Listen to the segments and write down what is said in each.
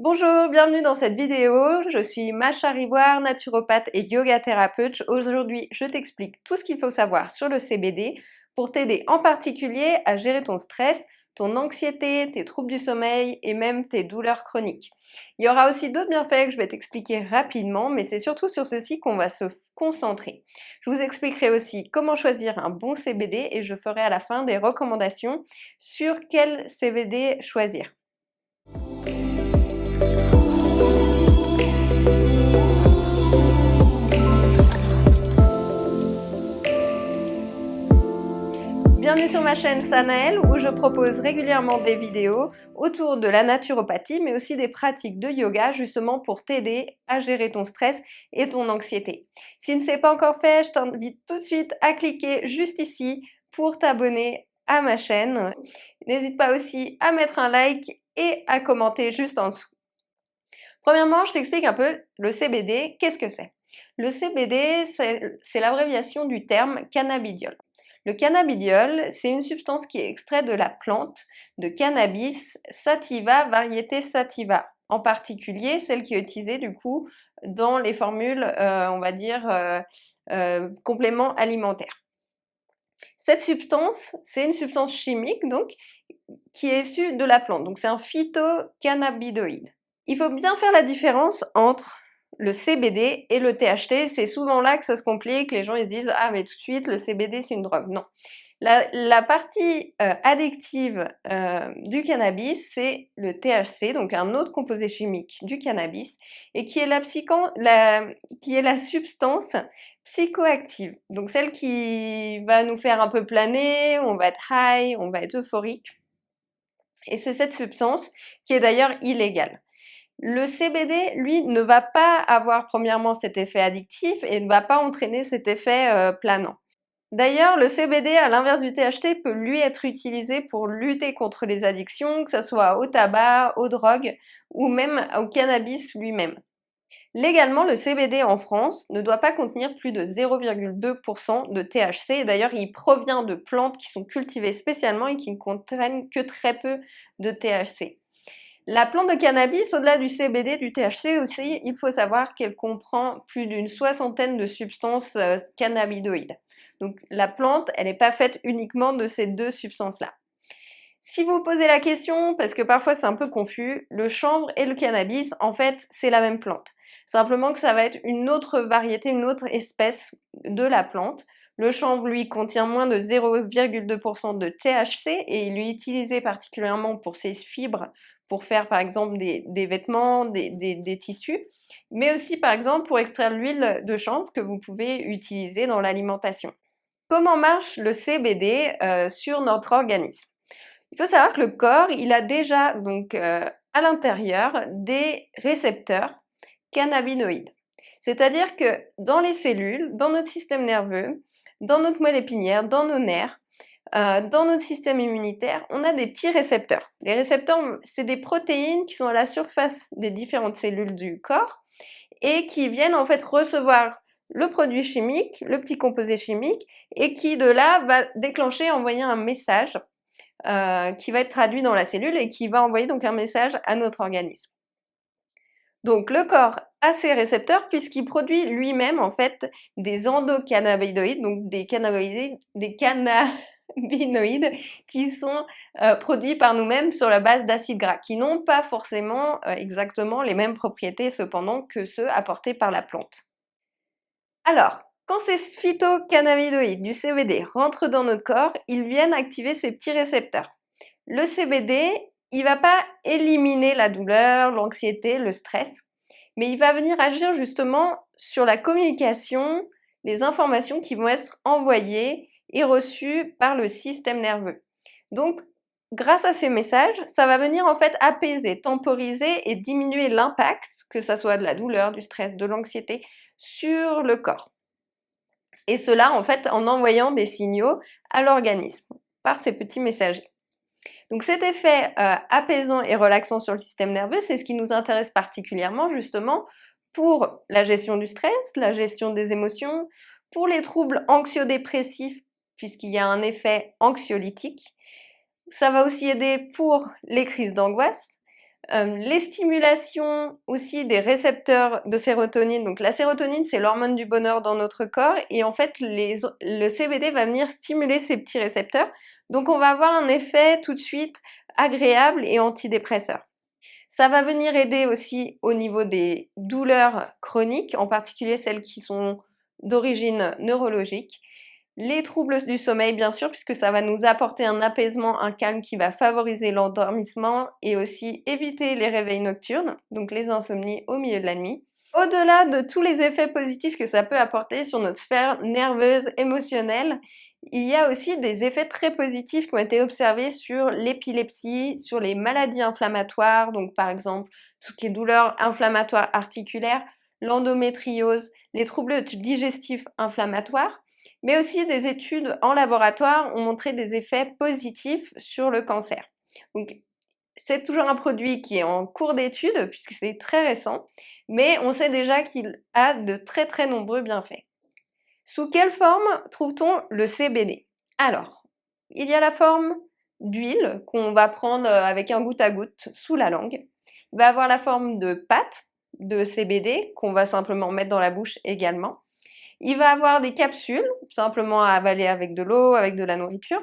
Bonjour, bienvenue dans cette vidéo. Je suis Macha Rivoire, naturopathe et yoga thérapeute. Aujourd'hui, je t'explique tout ce qu'il faut savoir sur le CBD pour t'aider en particulier à gérer ton stress, ton anxiété, tes troubles du sommeil et même tes douleurs chroniques. Il y aura aussi d'autres bienfaits que je vais t'expliquer rapidement, mais c'est surtout sur ceci qu'on va se concentrer. Je vous expliquerai aussi comment choisir un bon CBD et je ferai à la fin des recommandations sur quel CBD choisir. Bienvenue sur ma chaîne Sanaël où je propose régulièrement des vidéos autour de la naturopathie mais aussi des pratiques de yoga justement pour t'aider à gérer ton stress et ton anxiété. Si ce n'est pas encore fait, je t'invite tout de suite à cliquer juste ici pour t'abonner à ma chaîne. N'hésite pas aussi à mettre un like et à commenter juste en dessous. Premièrement, je t'explique un peu le CBD, qu'est-ce que c'est? Le CBD, c'est l'abréviation du terme cannabidiol. Le cannabidiol, c'est une substance qui est extraite de la plante de cannabis sativa, variété sativa. En particulier, celle qui est utilisée du coup dans les formules, on va dire, compléments alimentaires. Cette substance, c'est une substance chimique donc qui est issue de la plante. Donc c'est un phytocannabinoïde. Il faut bien faire la différence entre le CBD et le THC. C'est souvent là que ça se complique. Les gens ils se disent ah mais tout de suite le CBD c'est une drogue. Non. La partie addictive du cannabis, c'est le THC, donc un autre composé chimique du cannabis, et qui est la substance psychoactive. Donc celle qui va nous faire un peu planer, on va être high, on va être euphorique. Et c'est cette substance qui est d'ailleurs illégale. Le CBD, lui, ne va pas avoir premièrement cet effet addictif et ne va pas entraîner cet effet planant. D'ailleurs, le CBD, à l'inverse du THC, peut lui être utilisé pour lutter contre les addictions, que ce soit au tabac, aux drogues ou même au cannabis lui-même. Légalement, le CBD en France ne doit pas contenir plus de 0,2% de THC. Et d'ailleurs, il provient de plantes qui sont cultivées spécialement et qui ne contiennent que très peu de THC. La plante de cannabis, au-delà du CBD, du THC aussi, il faut savoir qu'elle comprend plus d'une soixantaine de substances cannabinoïdes. Donc la plante, elle n'est pas faite uniquement de ces deux substances-là. Si vous posez la question, parce que parfois c'est un peu confus, le chanvre et le cannabis, en fait, c'est la même plante. Simplement que ça va être une autre variété, une autre espèce de la plante. Le chanvre, lui, contient moins de 0,2% de THC et il est utilisé particulièrement pour ses fibres, pour faire par exemple des vêtements, des tissus, mais aussi par exemple pour extraire l'huile de chanvre que vous pouvez utiliser dans l'alimentation. Comment marche le CBD sur notre organisme? Il faut savoir que le corps, il a déjà donc à l'intérieur des récepteurs cannabinoïdes. C'est-à-dire que dans les cellules, dans notre système nerveux, dans notre moelle épinière, dans nos nerfs, dans notre système immunitaire, on a des petits récepteurs. Les récepteurs, c'est des protéines qui sont à la surface des différentes cellules du corps et qui viennent en fait recevoir le produit chimique, le petit composé chimique, et qui de là va déclencher, envoyer un message qui va être traduit dans la cellule et qui va envoyer donc un message à notre organisme. Donc le corps a ses récepteurs puisqu'il produit lui-même en fait des endocannabinoïdes, donc des cannabinoïdes qui sont produits par nous-mêmes sur la base d'acides gras, qui n'ont pas forcément exactement les mêmes propriétés cependant que ceux apportés par la plante. Alors, quand ces phytocannabinoïdes du CBD rentrent dans notre corps, ils viennent activer ces petits récepteurs. Le CBD, il va pas éliminer la douleur, l'anxiété, le stress, mais il va venir agir justement sur la communication, les informations qui vont être envoyées et reçues par le système nerveux. Donc, grâce à ces messages, ça va venir en fait apaiser, temporiser et diminuer l'impact, que ça soit de la douleur, du stress, de l'anxiété, sur le corps. Et cela en fait en envoyant des signaux à l'organisme par ces petits messagers. Donc cet effet apaisant et relaxant sur le système nerveux, c'est ce qui nous intéresse particulièrement justement pour la gestion du stress, la gestion des émotions, pour les troubles anxio-dépressifs, puisqu'il y a un effet anxiolytique. Ça va aussi aider pour les crises d'angoisse, Les stimulations aussi des récepteurs de sérotonine. Donc la sérotonine, c'est l'hormone du bonheur dans notre corps et en fait le CBD va venir stimuler ces petits récepteurs. Donc on va avoir un effet tout de suite agréable et antidépresseur. Ça va venir aider aussi au niveau des douleurs chroniques, en particulier celles qui sont d'origine neurologique. Les troubles du sommeil, bien sûr, puisque ça va nous apporter un apaisement, un calme qui va favoriser l'endormissement et aussi éviter les réveils nocturnes, donc les insomnies au milieu de la nuit. Au-delà de tous les effets positifs que ça peut apporter sur notre sphère nerveuse, émotionnelle, il y a aussi des effets très positifs qui ont été observés sur l'épilepsie, sur les maladies inflammatoires, donc par exemple toutes les douleurs inflammatoires articulaires, l'endométriose, les troubles digestifs inflammatoires, mais aussi des études en laboratoire ont montré des effets positifs sur le cancer. Donc, c'est toujours un produit qui est en cours d'étude puisque c'est très récent, mais on sait déjà qu'il a de très très nombreux bienfaits. Sous quelle forme trouve-t-on le CBD? Alors, il y a la forme d'huile qu'on va prendre avec un goutte à goutte sous la langue. Il va avoir la forme de pâte de CBD qu'on va simplement mettre dans la bouche également. Il va avoir des capsules, simplement à avaler avec de l'eau, avec de la nourriture.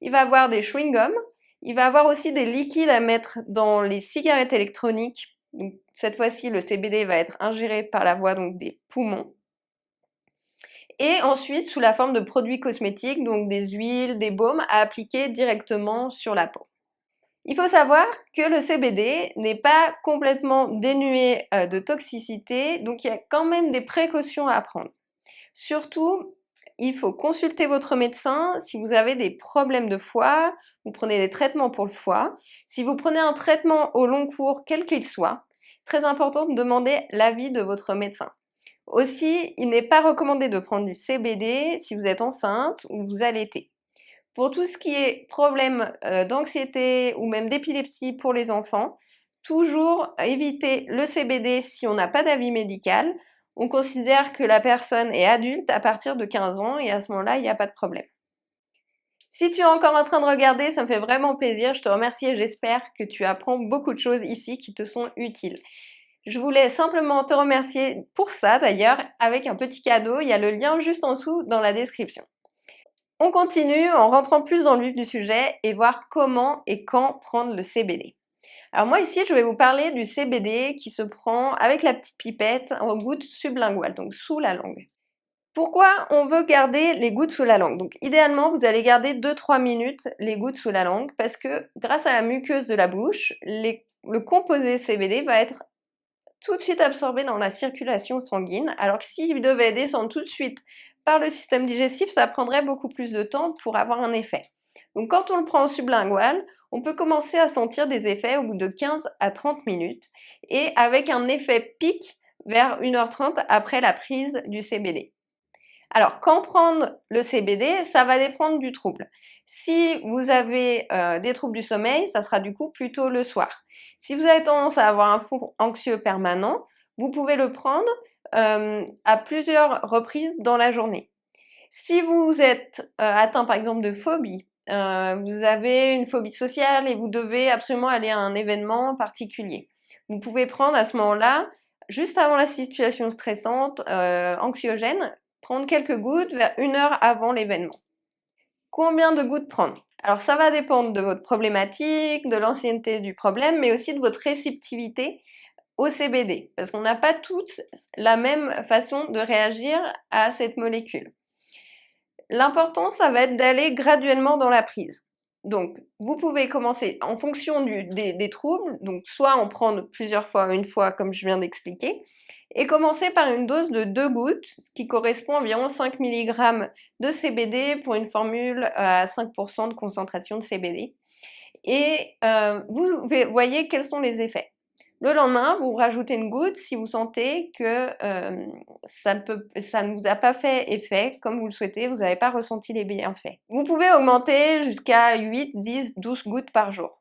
Il va avoir des chewing-gums. Il va avoir aussi des liquides à mettre dans les cigarettes électroniques. Donc, cette fois-ci, le CBD va être ingéré par la voie donc, des poumons. Et ensuite, sous la forme de produits cosmétiques, donc des huiles, des baumes à appliquer directement sur la peau. Il faut savoir que le CBD n'est pas complètement dénué de toxicité, donc il y a quand même des précautions à prendre. Surtout, il faut consulter votre médecin si vous avez des problèmes de foie, vous prenez des traitements pour le foie. Si vous prenez un traitement au long cours, quel qu'il soit, très important de demander l'avis de votre médecin. Aussi, il n'est pas recommandé de prendre du CBD si vous êtes enceinte ou vous allaitez. Pour tout ce qui est problème d'anxiété ou même d'épilepsie pour les enfants, toujours éviter le CBD si on n'a pas d'avis médical. On considère que la personne est adulte à partir de 15 ans et à ce moment-là, il n'y a pas de problème. Si tu es encore en train de regarder, ça me fait vraiment plaisir. Je te remercie et j'espère que tu apprends beaucoup de choses ici qui te sont utiles. Je voulais simplement te remercier pour ça d'ailleurs avec un petit cadeau. Il y a le lien juste en dessous dans la description. On continue en rentrant plus dans le vif du sujet et voir comment et quand prendre le CBD. Alors moi ici, je vais vous parler du CBD qui se prend avec la petite pipette en gouttes sublinguales, donc sous la langue. Pourquoi on veut garder les gouttes sous la langue? Donc idéalement, vous allez garder 2-3 minutes les gouttes sous la langue parce que grâce à la muqueuse de la bouche, le composé CBD va être tout de suite absorbé dans la circulation sanguine, alors que s'il devait descendre tout de suite par le système digestif, ça prendrait beaucoup plus de temps pour avoir un effet. Donc quand on le prend au sublingual, on peut commencer à sentir des effets au bout de 15 à 30 minutes et avec un effet pic vers 1h30 après la prise du CBD. Alors, quand prendre le CBD, ça va dépendre du trouble. Si vous avez des troubles du sommeil, ça sera du coup plutôt le soir. Si vous avez tendance à avoir un fond anxieux permanent, vous pouvez le prendre à plusieurs reprises dans la journée. Si vous êtes atteint par exemple de phobie, vous avez une phobie sociale et vous devez absolument aller à un événement particulier, vous pouvez prendre à ce moment-là, juste avant la situation stressante, anxiogène, prendre quelques gouttes vers 1 heure avant l'événement. Combien de gouttes prendre? Alors ça va dépendre de votre problématique, de l'ancienneté du problème, mais aussi de votre réceptivité au CBD, parce qu'on n'a pas toutes la même façon de réagir à cette molécule. L'important, ça va être d'aller graduellement dans la prise. Donc, vous pouvez commencer en fonction des troubles, donc soit en prendre plusieurs fois, une fois comme je viens d'expliquer, et commencer par une dose de 2 gouttes, ce qui correspond à environ 5 mg de CBD pour une formule à 5% de concentration de CBD. Et vous voyez quels sont les effets. Le lendemain, vous rajoutez une goutte si vous sentez que ça ne vous a pas fait effet comme vous le souhaitez, vous n'avez pas ressenti les bienfaits. Vous pouvez augmenter jusqu'à 8, 10, 12 gouttes par jour.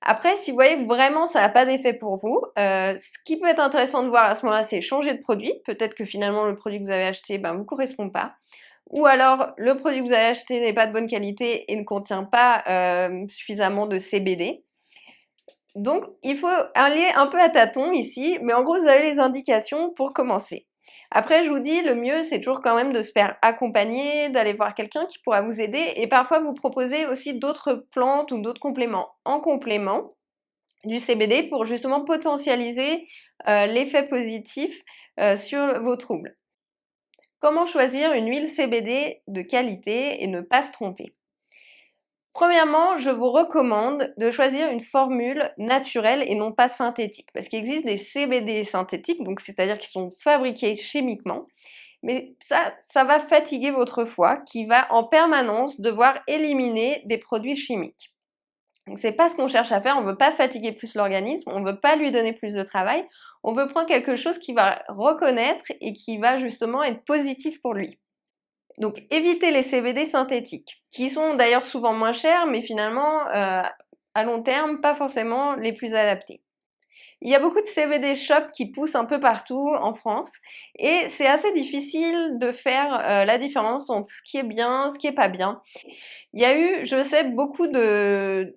Après, si vous voyez que vraiment ça n'a pas d'effet pour vous, ce qui peut être intéressant de voir à ce moment-là, c'est changer de produit. Peut-être que finalement le produit que vous avez acheté ne vous correspond pas. Ou alors le produit que vous avez acheté n'est pas de bonne qualité et ne contient pas suffisamment de CBD. Donc, il faut aller un peu à tâtons ici, mais en gros, vous avez les indications pour commencer. Après, je vous dis, le mieux, c'est toujours quand même de se faire accompagner, d'aller voir quelqu'un qui pourra vous aider et parfois vous proposer aussi d'autres plantes ou d'autres compléments en complément du CBD pour justement potentialiser l'effet positif sur vos troubles. Comment choisir une huile CBD de qualité et ne pas se tromper? Premièrement, je vous recommande de choisir une formule naturelle et non pas synthétique, parce qu'il existe des CBD synthétiques, donc c'est-à-dire qui sont fabriqués chimiquement, mais ça va fatiguer votre foie qui va en permanence devoir éliminer des produits chimiques. Donc c'est pas ce qu'on cherche à faire, on veut pas fatiguer plus l'organisme, on veut pas lui donner plus de travail, on veut prendre quelque chose qui va reconnaître et qui va justement être positif pour lui. Donc évitez les CBD synthétiques, qui sont d'ailleurs souvent moins chers, mais finalement, à long terme, pas forcément les plus adaptés. Il y a beaucoup de CBD shops qui poussent un peu partout en France et c'est assez difficile de faire la différence entre ce qui est bien, ce qui est pas bien. Il y a eu, je sais, beaucoup de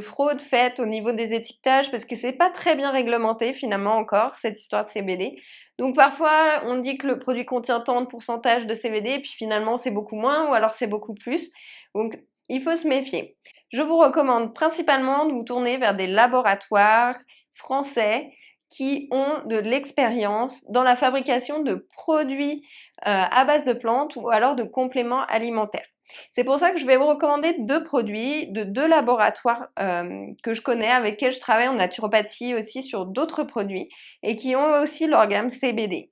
fraudes faites au niveau des étiquetages parce que c'est pas très bien réglementé finalement encore cette histoire de CBD. Donc parfois on dit que le produit contient tant de pourcentage de CBD et puis finalement c'est beaucoup moins ou alors c'est beaucoup plus. Donc il faut se méfier. Je vous recommande principalement de vous tourner vers des laboratoires français qui ont de l'expérience dans la fabrication de produits à base de plantes ou alors de compléments alimentaires. C'est pour ça que je vais vous recommander deux produits de deux laboratoires que je connais, avec lesquels je travaille en naturopathie aussi sur d'autres produits et qui ont aussi leur gamme CBD.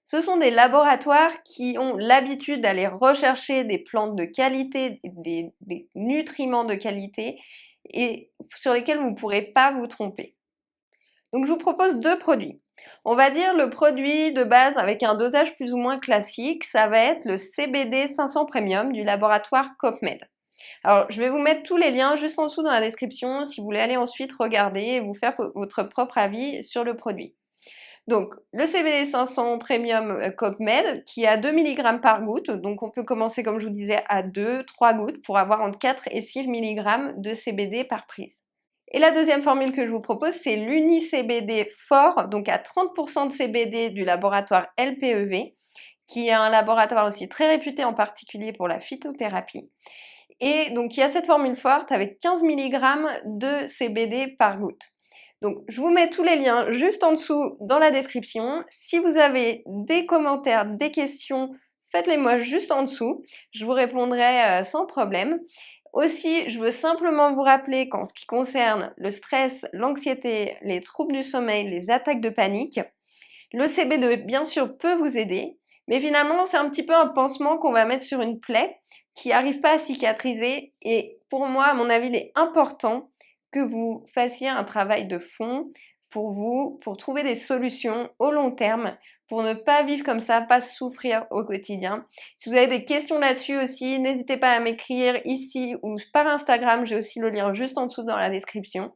Ce sont des laboratoires qui ont l'habitude d'aller rechercher des plantes de qualité, des nutriments de qualité et sur lesquels vous ne pourrez pas vous tromper. Donc je vous propose deux produits. On va dire le produit de base avec un dosage plus ou moins classique, ça va être le CBD 500 Premium du laboratoire Copmed. Alors je vais vous mettre tous les liens juste en dessous dans la description si vous voulez aller ensuite regarder et vous faire votre propre avis sur le produit. Donc le CBD 500 Premium Copmed qui a 2 mg par goutte, donc on peut commencer comme je vous disais à 2-3 gouttes pour avoir entre 4 et 6 mg de CBD par prise. Et la deuxième formule que je vous propose, c'est l'Uni-CBD Fort, donc à 30% de CBD du laboratoire LPEV, qui est un laboratoire aussi très réputé en particulier pour la phytothérapie. Et donc il y a cette formule forte avec 15 mg de CBD par goutte. Donc je vous mets tous les liens juste en dessous dans la description. Si vous avez des commentaires, des questions, faites-les moi juste en dessous. Je vous répondrai sans problème. Aussi, je veux simplement vous rappeler qu'en ce qui concerne le stress, l'anxiété, les troubles du sommeil, les attaques de panique, le CBD, bien sûr, peut vous aider, mais finalement, c'est un petit peu un pansement qu'on va mettre sur une plaie qui n'arrive pas à cicatriser. Et pour moi, à mon avis, il est important que vous fassiez un travail de fond pour vous, pour trouver des solutions au long terme, pour ne pas vivre comme ça, pas souffrir au quotidien. Si vous avez des questions là-dessus aussi, n'hésitez pas à m'écrire ici ou par Instagram, j'ai aussi le lien juste en dessous dans la description.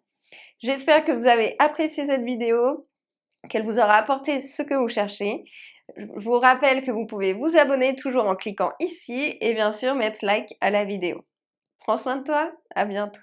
J'espère que vous avez apprécié cette vidéo, qu'elle vous aura apporté ce que vous cherchez. Je vous rappelle que vous pouvez vous abonner toujours en cliquant ici et bien sûr mettre like à la vidéo. Prends soin de toi, à bientôt.